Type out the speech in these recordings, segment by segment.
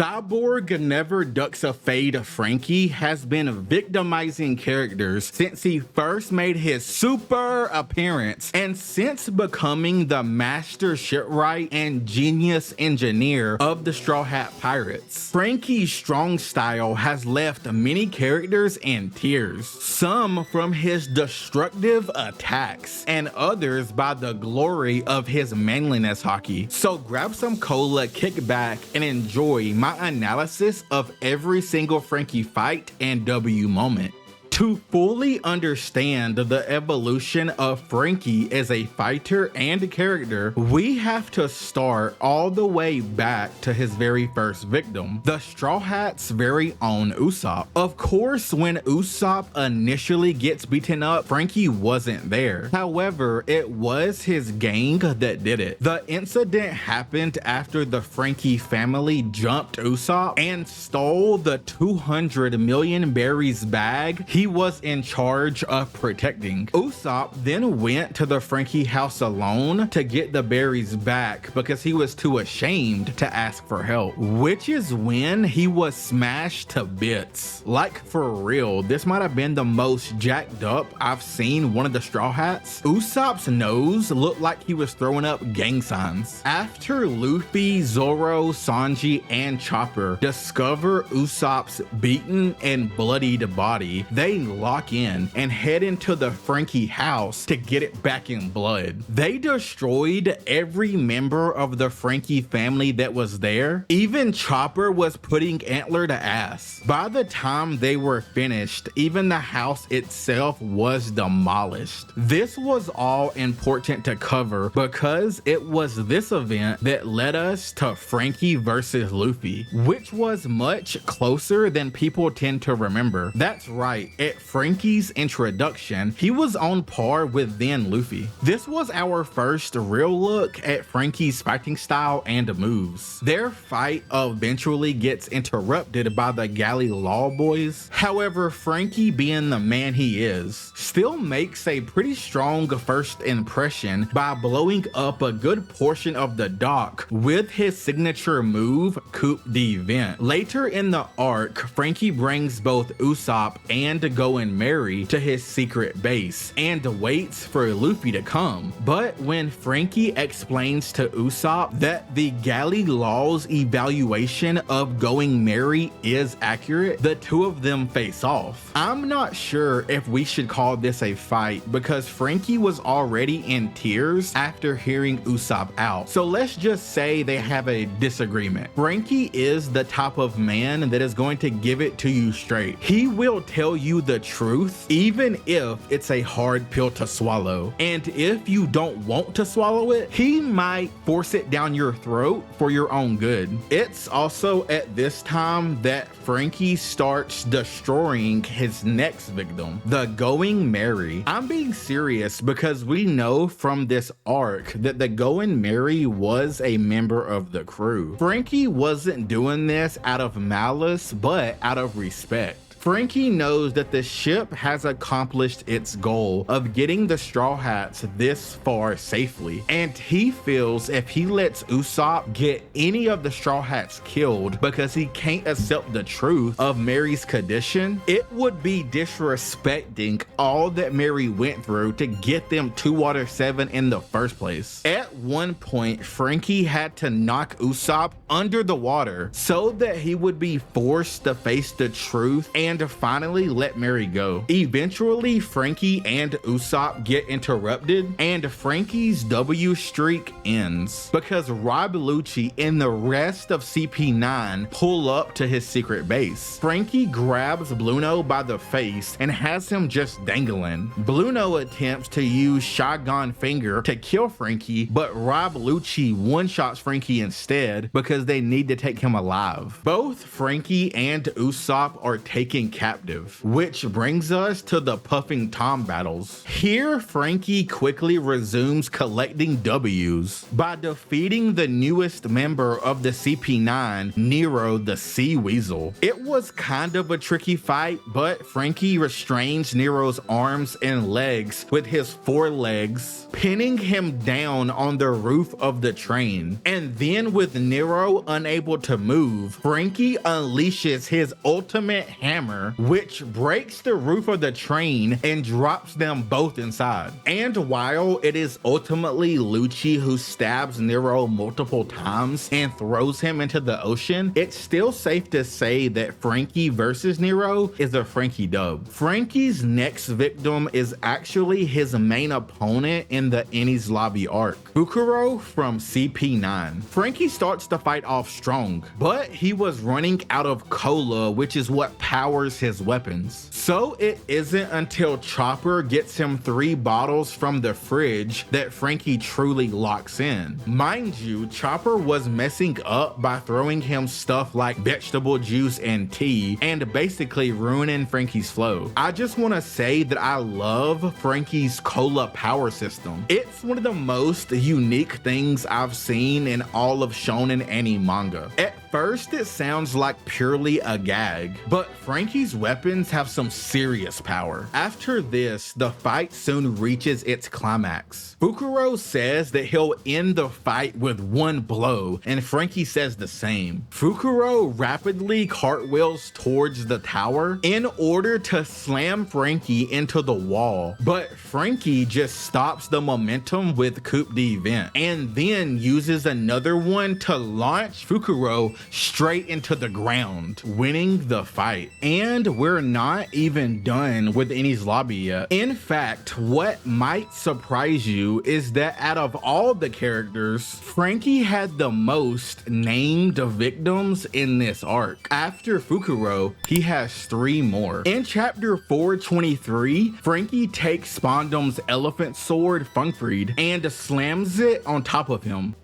Cyborg Never Ducks a Fade Franky has been victimizing characters since he first made his super appearance and since becoming the master shipwright and genius engineer of the Straw Hat Pirates. Franky's strong style has left many characters in tears, some from his destructive attacks and others by the glory of his manliness hockey. So grab some cola, kick back, and enjoy my analysis of every single Franky fight and W moment. To fully understand the evolution of Franky as a fighter and character, we have to start all the way back to his very first victim, the Straw Hat's very own Usopp. Of course, when Usopp initially gets beaten up, Franky wasn't there. However, it was his gang that did it. The incident happened after the Franky family jumped Usopp and stole the 200 million berries bag he was in charge of protecting. Usopp then went to the Franky house alone to get the berries back because he was too ashamed to ask for help, which is when he was smashed to bits. Like for real, this might have been the most jacked up I've seen one of the Straw Hats. Usopp's nose looked like he was throwing up gang signs. After Luffy, Zoro, Sanji, and Chopper discover Usopp's beaten and bloodied body, they lock in and head into the Franky house to get it back in blood. They destroyed every member of the Franky family that was there. Even Chopper was putting Antler to ass. By the time they were finished, even the house itself was demolished. This was all important to cover because it was this event that led us to Franky versus Luffy, which was much closer than people tend to remember. That's right, at Franky's introduction, he was on par with then Luffy. This was our first real look at Franky's fighting style and moves. Their fight eventually gets interrupted by the Galley Law Boys. However, Franky, being the man he is, still makes a pretty strong first impression by blowing up a good portion of the dock with his signature move, Coup de Vent. Later in the arc, Franky brings both Usopp and Going Merry to his secret base and waits for Luffy to come. But when Franky explains to Usopp that the Galley Law's evaluation of Going Merry is accurate, the two of them face off. I'm not sure if we should call this a fight because Franky was already in tears after hearing Usopp out. So let's just say they have a disagreement. Franky is the type of man that is going to give it to you straight. He will tell you the truth even if it's a hard pill to swallow. And if you don't want to swallow it, he might force it down your throat for your own good. It's also at this time that Franky starts destroying his next victim, the Going Merry. I'm being serious because we know from this arc that the Going Merry was a member of the crew. Franky wasn't doing this out of malice, but out of respect. Franky knows that the ship has accomplished its goal of getting the Straw Hats this far safely, and he feels if he lets Usopp get any of the Straw Hats killed because he can't accept the truth of Mary's condition, it would be disrespecting all that Mary went through to get them to Water 7 in the first place. At one point, Franky had to knock Usopp under the water so that he would be forced to face the truth and to finally let Mary go. Eventually, Franky and Usopp get interrupted and Franky's W streak ends because Rob Lucci and the rest of CP9 pull up to his secret base. Franky grabs Bluno by the face and has him just dangling. Bluno attempts to use Shotgun Finger to kill Franky, but Rob Lucci one-shots Franky instead because they need to take him alive. Both Franky and Usopp are taking taken captive, which brings us to the Puffing Tom battles. Here, Franky quickly resumes collecting W's by defeating the newest member of the CP9, Nero the Sea Weasel. It was kind of a tricky fight, but Franky restrains Nero's arms and legs with his forelegs, pinning him down on the roof of the train. And then with Nero unable to move, Franky unleashes his ultimate hammer, which breaks the roof of the train and drops them both inside. And while it is ultimately Lucci who stabs Nero multiple times and throws him into the ocean, it's still safe to say that Franky versus Nero is a Franky dub. Franky's next victim is actually his main opponent in the Enies Lobby arc, Fukuro from CP9. Franky starts the fight off strong, but he was running out of cola, which is what powers his weapons. So it isn't until Chopper gets him 3 bottles from the fridge that Franky truly locks in. Mind you, Chopper was messing up by throwing him stuff like vegetable juice and tea and basically ruining Franky's flow. I just want to say that I love Franky's cola power system. It's one of the most unique things I've seen in all of shonen anime manga. At first it sounds like purely a gag, but Franky's weapons have some serious power. After this, the fight soon reaches its climax. Fukuro says that he'll end the fight with 1 blow, and Franky says the same. Fukuro rapidly cartwheels towards the tower in order to slam Franky into the wall, but Franky just stops the momentum with coup d'event and then uses another one to launch Fukuro straight into the ground, winning the fight. And we're not even done with Enies Lobby yet. In fact, what might surprise you is that out of all the characters, Franky had the most named victims in this arc. After Fukuro, he has 3 more. In chapter 423, Franky takes Spondum's elephant sword, Funkfried, and slams it on top of him.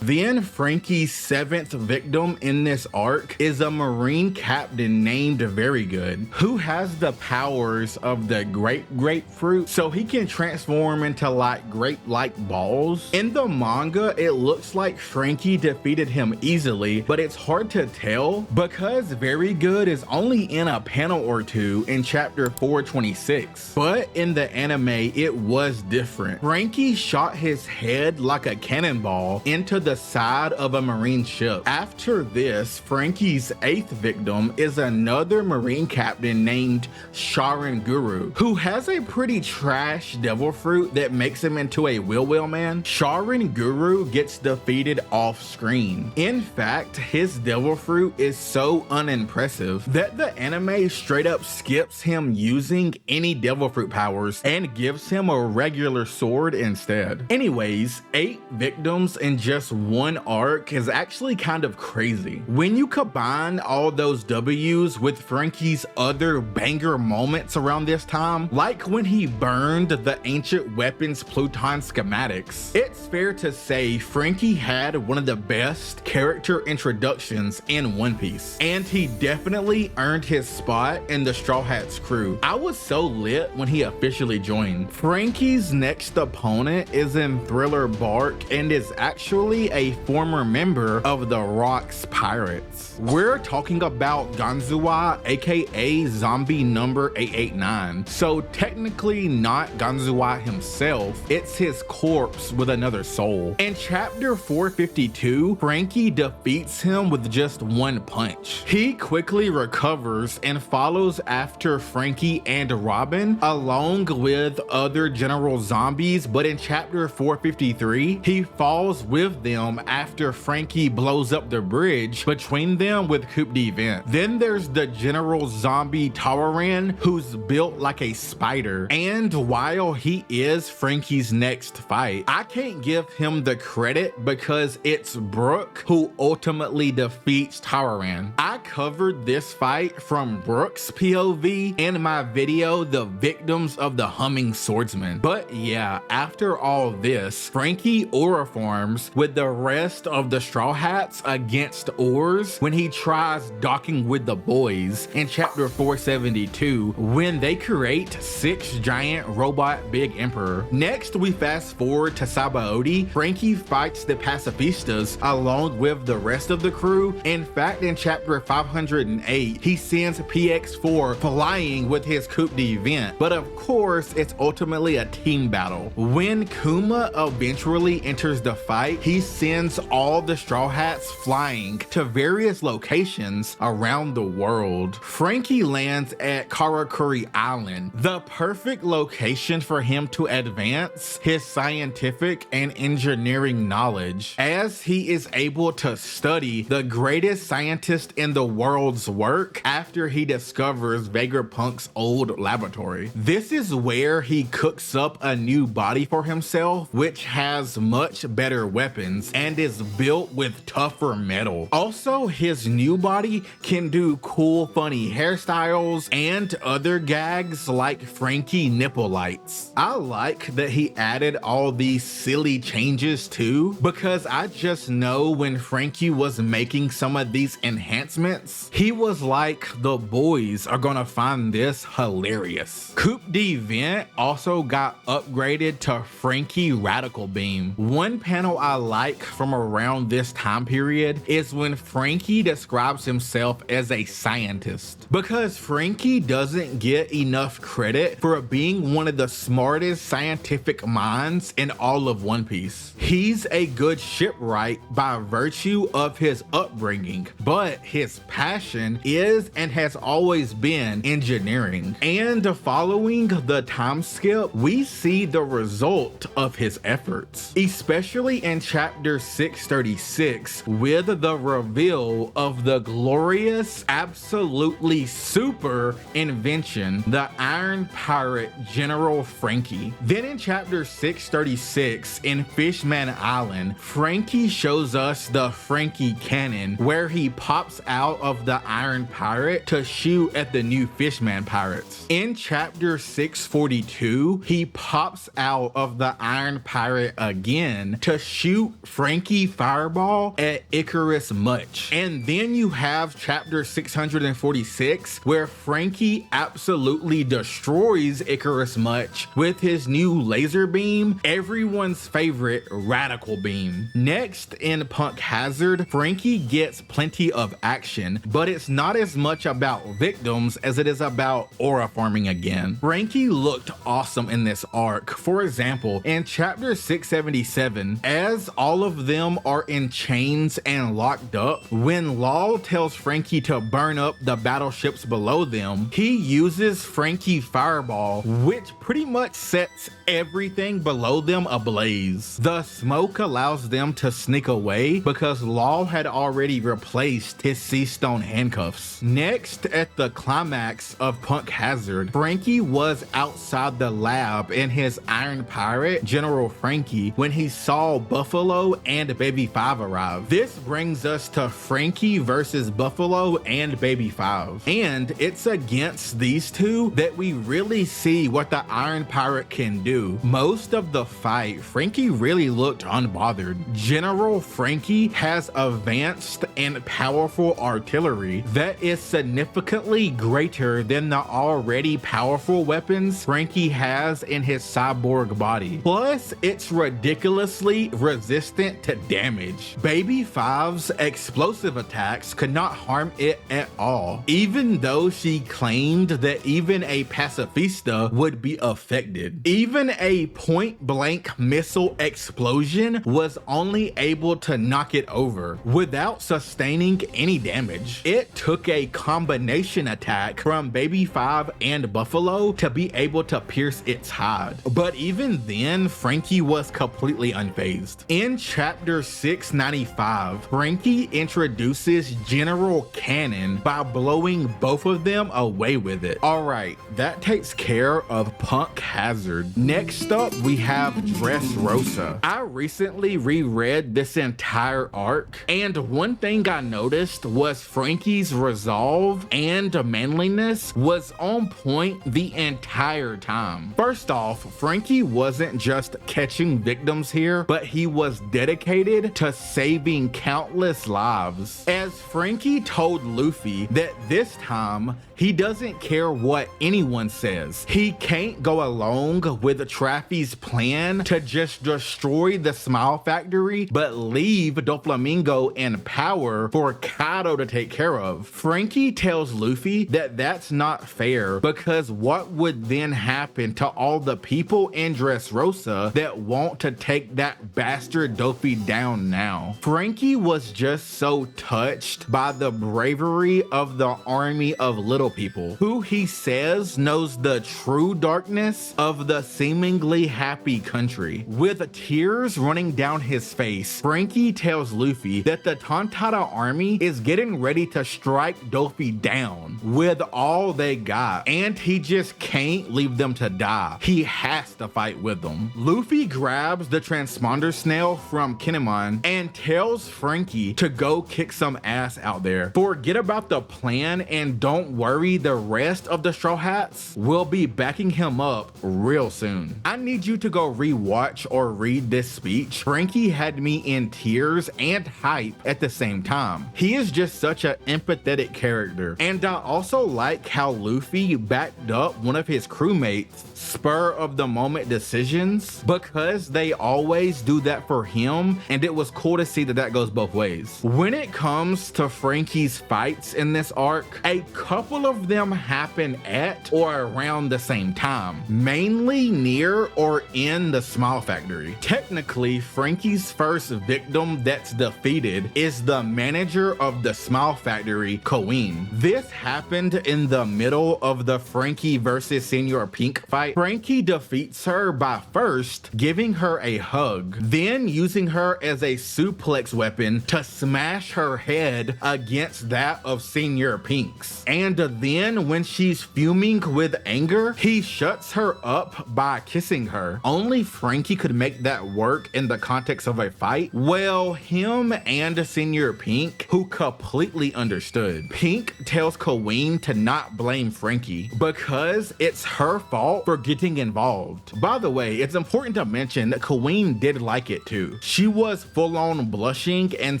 Then Franky's 7th victim in this arc is a marine captain named Very Good, who has the powers of the grapefruit, so he can transform into like grape-like balls. In the manga, it looks like Franky defeated him easily, but it's hard to tell because Very Good is only in a panel or 2 in chapter 426. But in the anime, it was different. Franky shot his head like a cannonball into the side of a marine ship. After this, Franky's 8th victim is another marine captain named Sharon Guru, who has a pretty trash devil fruit that makes him into a wheel man. Sharon Guru gets defeated off screen. In fact, his devil fruit is so unimpressive that the anime straight up skips him using any devil fruit powers and gives him a regular sword instead. Anyways, 8 victims in just 1 arc is actually kind of crazy. When you combine all those W's with Franky's other banger moments around this time, like when he burned the ancient weapons Pluton schematics, it's fair to say Franky had one of the best character introductions in One Piece, and he definitely earned his spot in the Straw Hats crew. I was so lit when he officially joined. Franky's next opponent is in Thriller Bark and is actually a former member of the Rocks Pirates. We're talking about Ganzuwa, aka Zombie number 889. So technically not Ganzuwa himself, it's his corpse with another soul. In chapter 452, Franky defeats him with just 1 punch. He quickly recovers and follows after Franky and Robin along with other general zombies, but in chapter 453, he falls with them after Franky blows up the bridge between them with coup d'event. Then there's the general zombie Tawaran, who's built like a spider, and while he is Franky's next fight, I can't give him the credit because it's Brooke who ultimately defeats Tawaran. I covered this fight from Brooke's POV in my video, The Victims of the Humming Swordsman. But yeah, after all this, Franky aura forms with the the rest of the Straw Hats against Oars when he tries docking with the boys in chapter 472 when they create 6 giant robot Big Emperor. Next, we fast forward to Sabaody. Franky fights the pacifistas along with the rest of the crew. In fact, in chapter 508, he sends PX4 flying with his coup d'event, but of course, it's ultimately a team battle. When Kuma eventually enters the fight, he sends all the Straw Hats flying to various locations around the world. Franky lands at Karakuri Island, the perfect location for him to advance his scientific and engineering knowledge, as he is able to study the greatest scientist in the world's work after he discovers Vegapunk's old laboratory. This is where he cooks up a new body for himself, which has much better weapons and is built with tougher metal. Also, his new body can do cool, funny hairstyles and other gags like Franky nipple lights. I like that he added all these silly changes too, because I just know when Franky was making some of these enhancements, he was like, the boys are gonna find this hilarious. Coup d'Event also got upgraded to Franky Radical Beam. One panel I like from around this time period is when Franky describes himself as a scientist, because Franky doesn't get enough credit for being one of the smartest scientific minds in all of One Piece. He's a good shipwright by virtue of his upbringing, but his passion is and has always been engineering. And following the time skip, we see the result of his efforts, especially in chapter 636 with the reveal of the glorious, absolutely super invention, the Iron Pirate General Franky. Then in chapter 636 in Fishman Island, Franky shows us the Franky cannon, where he pops out of the Iron Pirate to shoot at the new Fishman pirates. In chapter 642, he pops out of the Iron Pirate again to shoot Franky Fireball at Icarus Much. And then you have chapter 646 where Franky absolutely destroys Icarus Much with his new laser beam, everyone's favorite Radical Beam. Next, in Punk Hazard, Franky gets plenty of action, but it's not as much about victims as it is about aura farming again. Franky looked awesome in this arc. For example, in chapter 677, as all of them are in chains and locked up, when Law tells Franky to burn up the battleships below them, he uses Franky Fireball, which pretty much sets everything below them ablaze. The smoke allows them to sneak away because Law had already replaced his sea stone handcuffs. Next, at the climax of Punk Hazard, Franky was outside the lab in his Iron Pirate General Franky when he saw Buffalo and Baby 5 arrive. This brings us to Franky versus Buffalo and Baby 5, and it's against these two that we really see what the Iron Pirate can do. Most of the fight, Franky really looked unbothered. General Franky has advanced and powerful artillery that is significantly greater than the already powerful weapons Franky has in his cyborg body. Plus, it's ridiculously resistant to damage. Baby 5's explosive attacks could not harm it at all, even though she claimed that even a pacifista would be affected. Even a point-blank missile explosion was only able to knock it over without sustaining any damage. It took a combination attack from Baby 5 and Buffalo to be able to pierce its hide. But even then, Franky was completely unfazed. In chapter 695, Franky introduces General Cannon by blowing both of them away with it. Alright, that takes care of Punk Hazard. Next up, we have Dressrosa. I recently reread this entire arc, and one thing I noticed was Franky's resolve and manliness was on point the entire time. First off, Franky wasn't just catching victims here, but he was dedicated to saving countless lives. As Franky told Luffy that this time, he doesn't care what anyone says. He can't go along with Traffy's plan to just destroy the Smile Factory, but leave Doflamingo in power for Kaido to take care of. Franky tells Luffy that that's not fair, because what would then happen to all the people in Dressrosa that want to take that bastard Doffy down now? Franky was just so touched by the bravery of the army of little people, who he says knows the true darkness of the seemingly happy country. With tears running down his face, Franky tells Luffy that the Tontada army is getting ready to strike Doffy down with all they got, and he just can't leave them to die. He has to fight with them. Luffy grabs the transponder snail from Kinemon and tells Franky to go kick some ass out there. Forget about the plan and don't worry, the rest of the Straw Hats will be backing him up real soon. I need you to go rewatch or read this speech. Franky had me in tears and hype at the same time. He is just such an empathetic character, and I also like how Luffy backed up one of his crewmates' spur of the moment decisions, because they always do that for him, and it was cool to see that that goes both ways. When it comes to Franky's fights in this arc, a couple of them happen at or around the same time, mainly near or in the Smile Factory. Technically, Franky's first victim that's defeated is the manager of the Smile Factory, Queen. This happened in the middle of the Franky versus Senior Pink fight. Franky defeats her by first giving her a hug, then using her as a suplex weapon to smash her head against that of Senior Pink's. And then when she's fuming with anger, he shuts her up by kissing her. Only Franky could make that work in the context of a fight. Well, him and Senior Pink, who completely understood. Pink tells Queen to not blame Franky because it's her fault for getting involved. By the way, it's important to mention that Queen did like it too. She was full on blushing and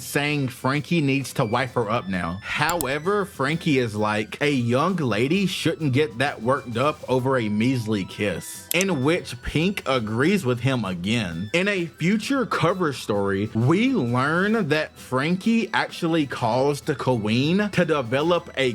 saying Franky needs to wipe her up now. However, Franky is like, a young lady shouldn't get that worked up over a measly kiss, in which Pink agrees with him again. In a future cover story, we learn that Franky actually caused Queen to develop a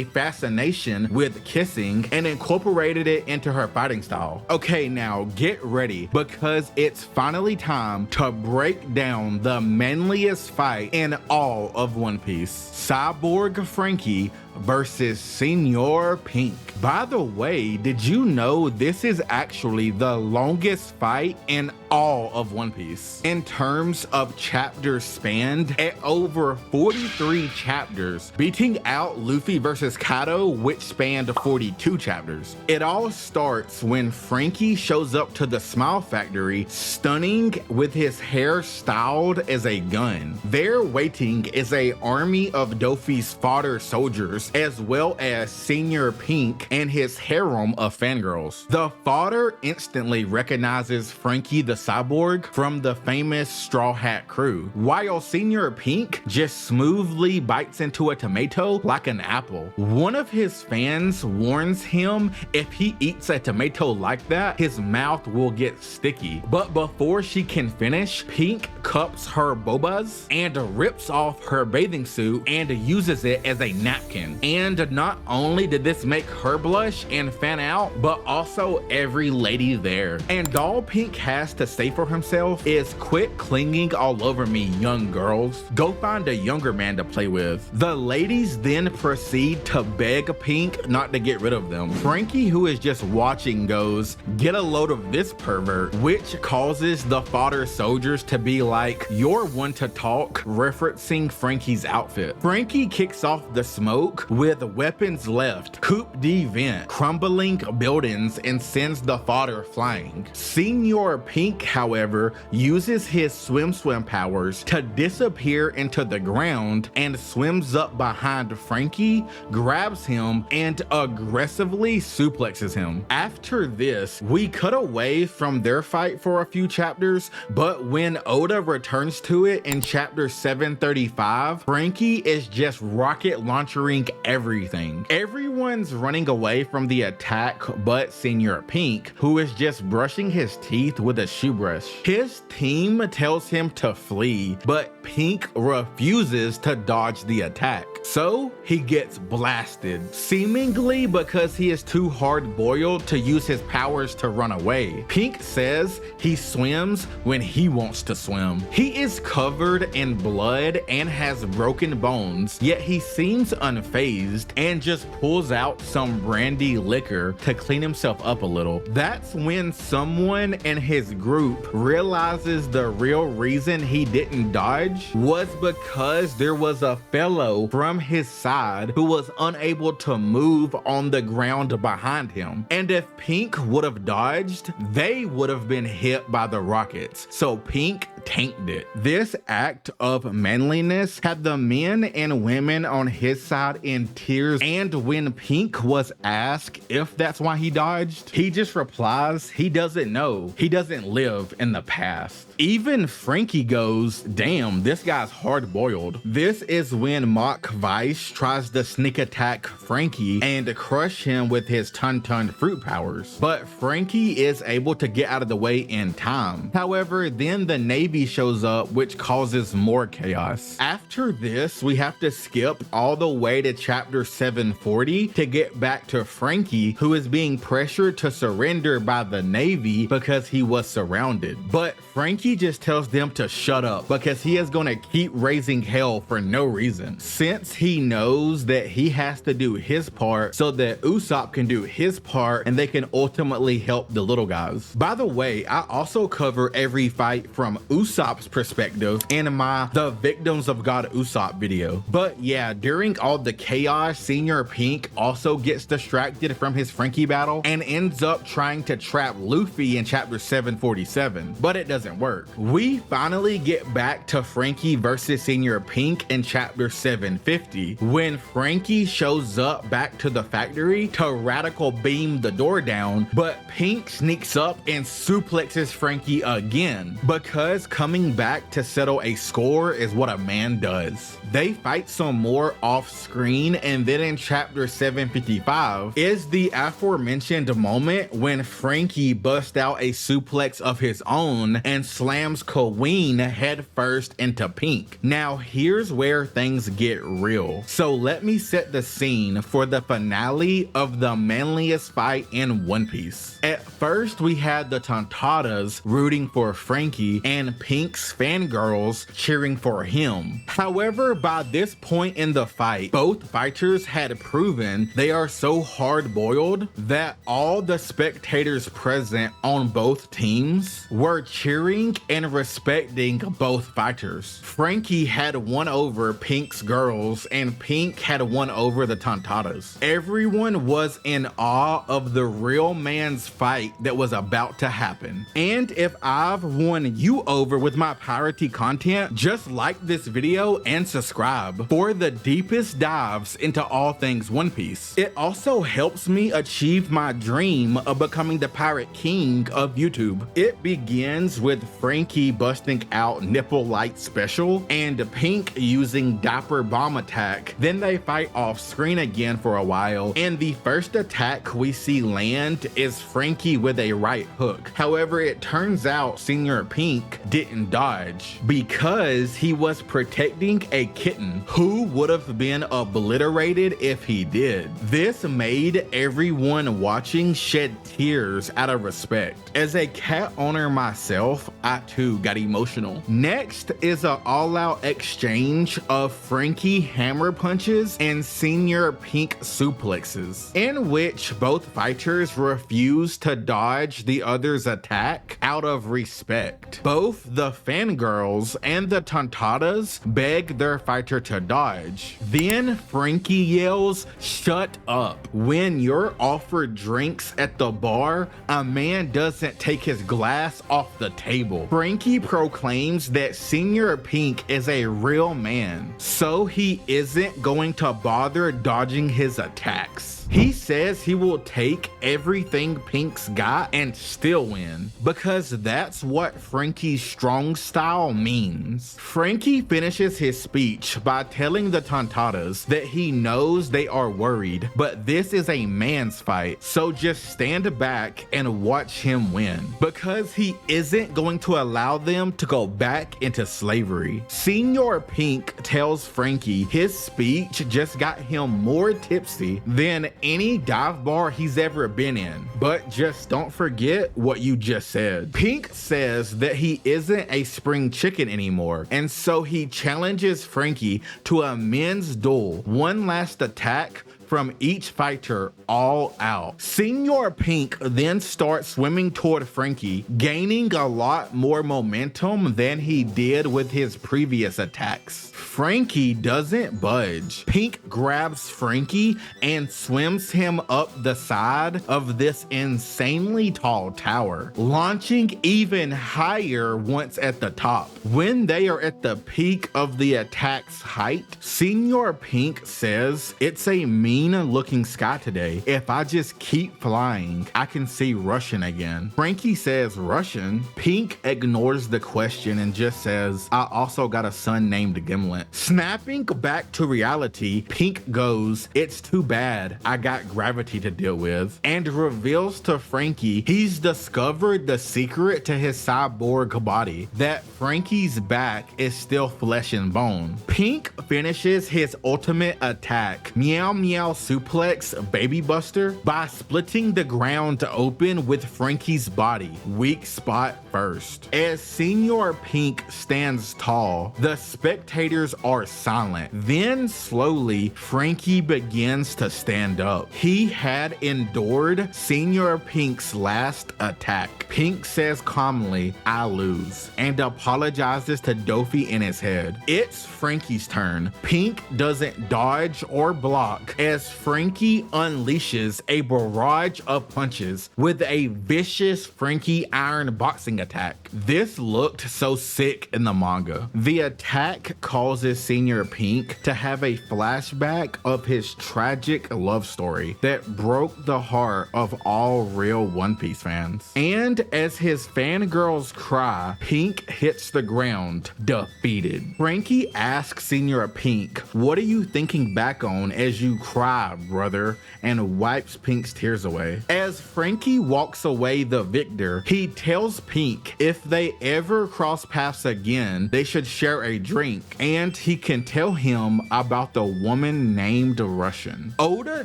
fascination with kissing and incorporated it into her fighting style. Okay, now get ready, because it's finally time to break down the manliest fight in all of One Piece. Cyborg Franky versus Senior Pink. By the way, did you know this is actually the longest fight in all of One Piece? In terms of chapters spanned, at over 43 chapters, beating out Luffy versus Kaido, which spanned 42 chapters. It all starts when Franky shows up to the Smile Factory, stunning with his hair styled as a gun. There waiting is a army of Doffy's fodder soldiers, as well as Senior Pink and his harem of fangirls. The fodder instantly recognizes Franky the cyborg from the famous Straw Hat crew, while Senior Pink just smoothly bites into a tomato like an apple. One of his fans warns him if he eats a tomato like that, his mouth will get sticky. But before she can finish, Pink cups her bobas and rips off her bathing suit and uses it as a napkin. And not only did this make her blush and fan out, but also every lady there. And all Pink has to say for himself is, quit clinging all over me, young girls. Go find a younger man to play with. The ladies then proceed to beg Pink not to get rid of them. Franky, who is just watching, goes, get a load of this pervert, which causes the fodder soldiers to be like, you're one to talk, referencing Franky's outfit. Franky kicks off the smoke with weapons left, coup de vent, crumbling buildings, and sends the fodder flying. Senior Pink, however, uses his swim powers to disappear into the ground and swims up behind Franky, grabs him, and aggressively suplexes him. After this, we cut away from their fight for a few chapters, but But when Oda returns to it in chapter 735, Franky is just rocket launchering everything. Everyone's running away from the attack but Senior Pink, who is just brushing his teeth with a shoe brush. His team tells him to flee, but Pink refuses to dodge the attack. So he gets blasted, seemingly because he is too hard-boiled to use his powers to run away. Pink says he swims when he wants to swim. He is covered in blood and has broken bones, yet he seems unfazed and just pulls out some brandy liquor to clean himself up a little. That's when someone in his group realizes the real reason he didn't dodge was because there was a fellow from his side who was unable to move on the ground behind him. And if Pink would have dodged, they would have been hit by the rockets. So Pink tanked it. This act of manliness had the men and women on his side in tears, and when Pink was asked if that's why he dodged, he just replies he doesn't know. He doesn't live in the past. Even Franky goes, damn, this guy's hard-boiled. This is when Mock Vice tries to sneak attack Franky and crush him with his Ton fruit powers, but Franky is able to get out of the way in time. However, then the Navy shows up, which causes more chaos. After this, we have to skip all the way to chapter 740 to get back to Franky, who is being pressured to surrender by the Navy because he was surrounded. But Franky just tells them to shut up because he is going to keep raising hell for no reason, since he knows that he has to do his part so that Usopp can do his part and they can ultimately help the little guys. By the way, I also cover every fight from Usopp's perspective in my The Victims of God Usopp video. But yeah, during all the chaos, Senior Pink also gets distracted from his Franky battle and ends up trying to trap Luffy in chapter 747, but it doesn't work. We finally get back to Franky versus Senior Pink in chapter 750 when Franky shows up back to the factory to radical beam the door down, but Pink sneaks up and suplexes Franky again because coming back to settle a score is what a man does. They fight some more off screen, and then in chapter 755 is the aforementioned moment when Franky busts out a suplex of his own and slams Queen head first into Pink. Now here's where things get real. So let me set the scene for the finale of the manliest fight in One Piece. At first we had the Tontadas rooting for Franky and Pink's fangirls cheering for him. However, by this point in the fight, both fighters had proven they are so hard-boiled that all the spectators present on both teams were cheering and respecting both fighters. Franky had won over Pink's girls and Pink had won over the Tontadas. Everyone was in awe of the real man's fight that was about to happen. And if I've won you over with my piratey content, just like this video and subscribe for the deepest dives into all things One Piece. It also helps me achieve my dream of becoming the pirate king of YouTube. It begins with Franky busting out Nipple Light Special and Pink using Diaper Bomb attack. Then they fight off screen again for a while, and the first attack we see land is Franky with a right hook. However, it turns out Senior Pink didn't dodge because he was protecting a kitten who would have been obliterated if he did. This made everyone watching shed tears out of respect. As a cat owner myself, I too got emotional. Next is an all-out exchange of Franky hammer punches and Senior Pink suplexes, in which both fighters refuse to dodge the other's attack out of respect. Both the fangirls and the Tontadas beg their fighter to dodge. Then Franky yells, "Shut up." When you're offered drinks at the bar, a man doesn't take his glass off the table. Franky proclaims that Senior Pink is a real man, so he isn't going to bother dodging his attacks. He says he will take everything Pink's got and still win, because that's what Franky's strong style means. Franky finishes his speech by telling the Tontatas that he knows they are worried, but this is a man's fight, so just stand back and watch him win, because he isn't going to allow them to go back into slavery. Senior Pink tells Franky his speech just got him more tipsy than any dive bar he's ever been in, but just don't forget what you just said. Pink says that he isn't a spring chicken anymore, and so he challenges Franky to a men's duel, one last attack from each fighter, all out. Senior Pink then starts swimming toward Franky, gaining a lot more momentum than he did with his previous attacks. Franky doesn't budge. Pink grabs Franky and swims him up the side of this insanely tall tower, launching even higher once at the top. When they are at the peak of the attack's height, Senior Pink says, "It's a mean looking sky today. If I just keep flying, I can see Russian again." Franky says, "Russian?" Pink ignores the question and just says, "I also got a son named Gimlet." Snapping back to reality, Pink goes, "It's too bad. I got gravity to deal with," and reveals to Franky he's discovered the secret to his cyborg body, that Franky's back is still flesh and bone. Pink finishes his ultimate attack, Meow Meow Suplex Baby Buster, by splitting the ground open with Franky's body, weak spot first. As Senior Pink stands tall, the spectators are silent. Then slowly, Franky begins to stand up. He had endured Senior Pink's last attack. Pink says calmly, "I lose," and apologizes to Dofi in his head. It's Franky's turn. Pink doesn't dodge or block as Franky unleashes a barrage of punches with a vicious Franky iron boxing attack. This looked so sick in the manga. The attack causes Senior Pink to have a flashback of his tragic love story that broke the heart of all real One Piece fans. And as his fangirls cry, Pink hits the ground, defeated. Franky asks Senior Pink, "What are you thinking back on as you cry, brother?" and wipes Pink's tears away. As Franky walks away the victor, he tells Pink if they ever cross paths again, they should share a drink, and he can tell him about the woman named Russian. Oda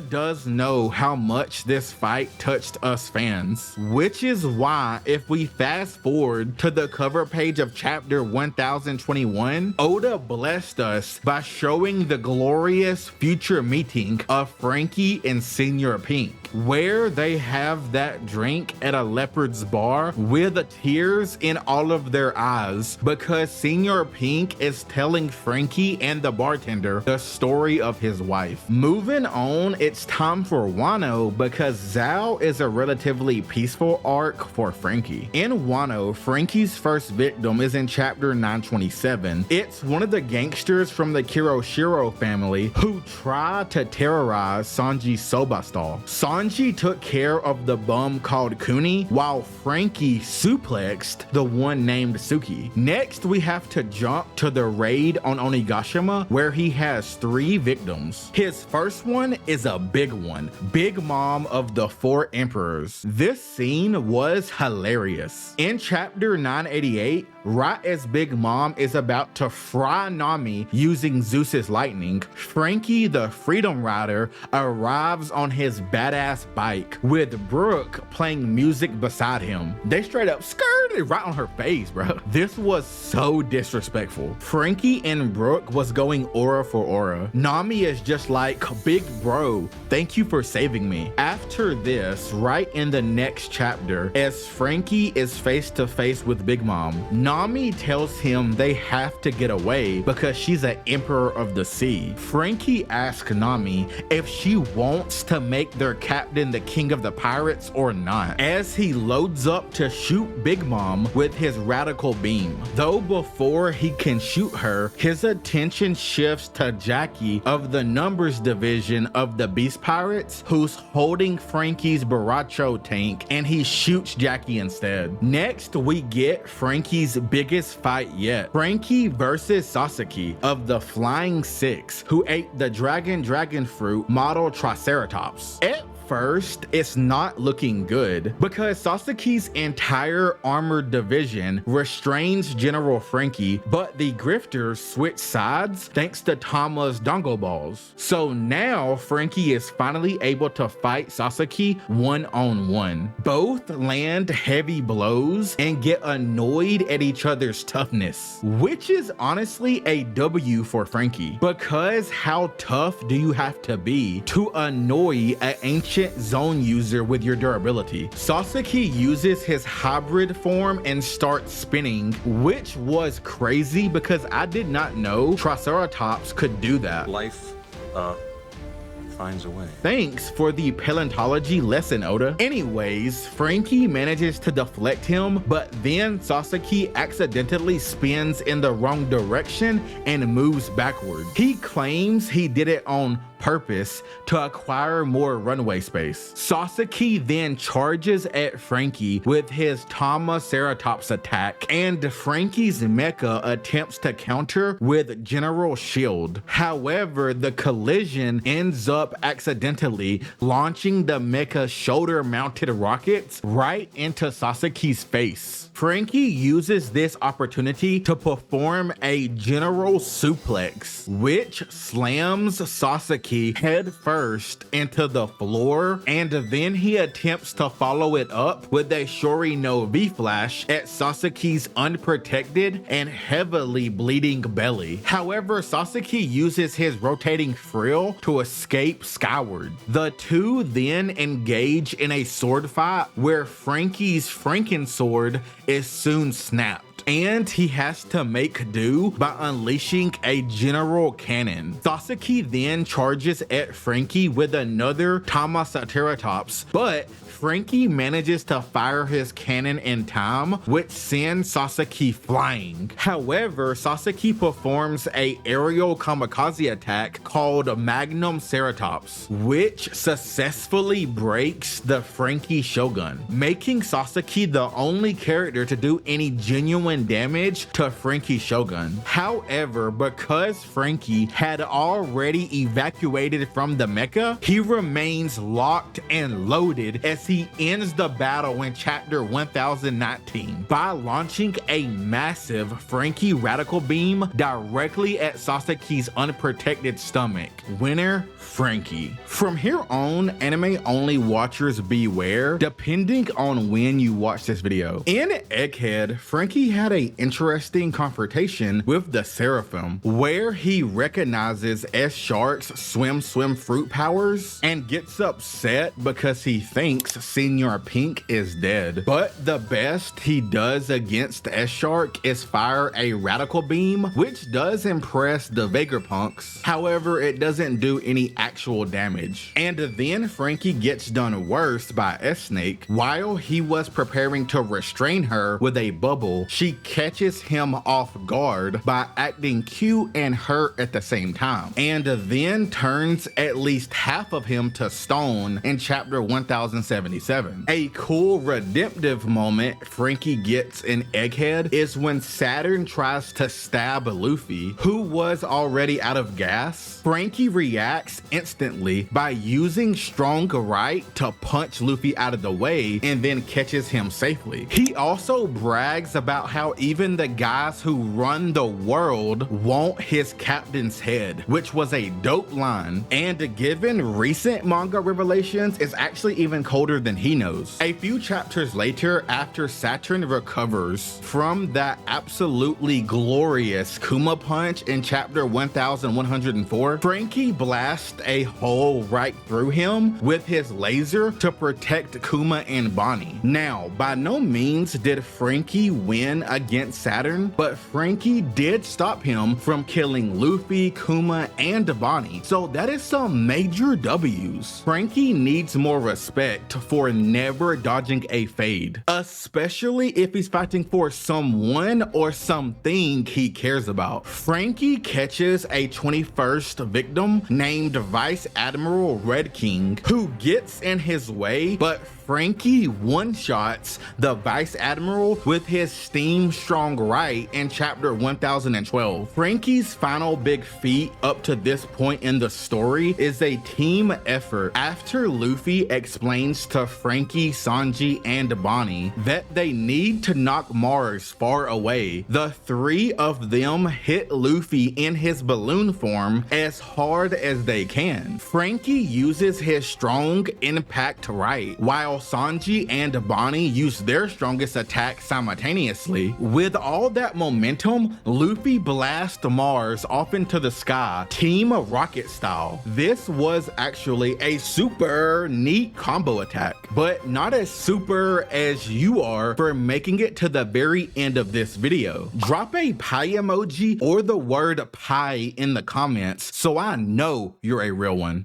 does know how much this fight touched us fans, which is why if we fast forward to the cover page of chapter 1021, Oda blessed us by showing the glorious future meeting of Franky and Senior Pink, where they have that drink at a leopard's bar with tears in all of their eyes, because Senior Pink is telling Franky and the bartender the story of his wife. Moving on, it's time for Wano, because Zao is a relatively peaceful arc for Franky. In Wano, Franky's first victim is in chapter 927. It's one of the gangsters from the Kiroshiro family who tried to terrorize Sanji's soba stall. Sanji took care of the bum called Kuni, while Franky suplexed the one named Suki. Next, we have to jump to the raid on Onigashima, where he has 3 victims. His first one is a big one, Big Mom of the 4 Emperors. This scene was hilarious. In chapter 988, right as Big Mom is about to fry Nami using Zeus's lightning, Franky the Freedom Rider arrives on his badass bike with Brooke playing music beside him. They straight up skirted right on her face, bro. This was so disrespectful. Franky and Brooke was going aura for aura. Nami is just like, "Big bro, thank you for saving me." After this, right in the next chapter, as Franky is face to face with Big Mom, Nami tells him they have to get away because she's an emperor of the sea. Franky asks Nami if she wants to make their captain the king of the pirates or not. As he loads up to shoot Big Mom, bomb with his radical beam. Though before he can shoot her, his attention shifts to Jackie of the numbers division of the Beast Pirates, who's holding Franky's Baracho tank, and he shoots Jackie instead. Next, we get Franky's biggest fight yet. Franky versus Sasaki of the Flying Six, who ate the dragon fruit model Triceratops. At first, it's not looking good because Sasaki's entire armored division restrains General Franky, but the grifters switch sides thanks to Tama's dongo balls. So now Franky is finally able to fight Sasaki one-on-one. Both land heavy blows and get annoyed at each other's toughness, which is honestly a W for Franky, because how tough do you have to be to annoy an ancient zone user with your durability? Sasaki uses his hybrid form and starts spinning, which was crazy because I did not know Triceratops could do that. Life, finds a way. Thanks for the paleontology lesson, Oda. Anyways, Franky manages to deflect him, but then Sasaki accidentally spins in the wrong direction and moves backward. He claims he did it on purpose to acquire more runway space. Sasaki then charges at Franky with his Tama Ceratops attack, and Franky's mecha attempts to counter with General Shield. However, the collision ends up accidentally launching the mecha shoulder-mounted rockets right into Sasaki's face. Franky uses this opportunity to perform a general suplex, which slams Sasaki head first into the floor, and then he attempts to follow it up with a Shori no V-Flash at Sasaki's unprotected and heavily bleeding belly. However, Sasaki uses his rotating frill to escape skyward. The two then engage in a sword fight where Franky's Frankensword is soon snapped, and he has to make do by unleashing a general cannon. Sasaki then charges at Franky with another Tamasateratops, but Franky manages to fire his cannon in time, which sends Sasaki flying. However, Sasaki performs a aerial kamikaze attack called Magnum Ceratops, which successfully breaks the Franky Shogun, making Sasaki the only character to do any genuine damage to Franky Shogun. However, because Franky had already evacuated from the mecha, he remains locked and loaded as he ends the battle in chapter 1019 by launching a massive Franky radical beam directly at Sasaki's unprotected stomach. Winner, Franky. From here on, anime only watchers beware, depending on when you watch this video. In Egghead, Franky had an interesting confrontation with the Seraphim, where he recognizes S Shark's swim fruit powers and gets upset because he thinks Senior Pink is dead. But the best he does against S Shark is fire a radical beam, which does impress the Vegapunks. However, it doesn't do any actual damage. And then Franky gets done worse by S Snake. While he was preparing to restrain her with a bubble, she catches him off guard by acting cute and hurt at the same time, and then turns at least half of him to stone in chapter 1077. A cool redemptive moment Franky gets in Egghead is when Saturn tries to stab Luffy, who was already out of gas. Franky reacts instantly by using strong right to punch Luffy out of the way and then catches him safely. He also brags about how even the guys who run the world want his captain's head, which was a dope line, and given recent manga revelations, is actually even colder than he knows. A few chapters later, after Saturn recovers from that absolutely glorious Kuma punch in chapter 1104, Franky blasts a hole right through him with his laser to protect Kuma and Bonnie. Now, by no means did Franky win against Saturn, but Franky did stop him from killing Luffy, Kuma, and Bonnie, so that is some major W's. Franky needs more respect for never dodging a fade, especially if he's fighting for someone or something he cares about. Franky catches a 21st victim named Vice Admiral Red King, who gets in his way, but Franky one-shots the Vice Admiral with his steam strong right in chapter 1012. Franky's final big feat up to this point in the story is a team effort after Luffy explains to Franky, Sanji, and Bonnie that they need to knock Mars far away. The three of them hit Luffy in his balloon form as hard as they can. Franky uses his strong impact right, while Sanji and Bonnie use their strongest attack simultaneously. With all that momentum, Luffy blasts Mars off into the sky, Team Rocket style. This was actually a super neat combo attack, but not as super as you are for making it to the very end of this video. Drop a pie emoji or the word pie in the comments so I know you're a real one.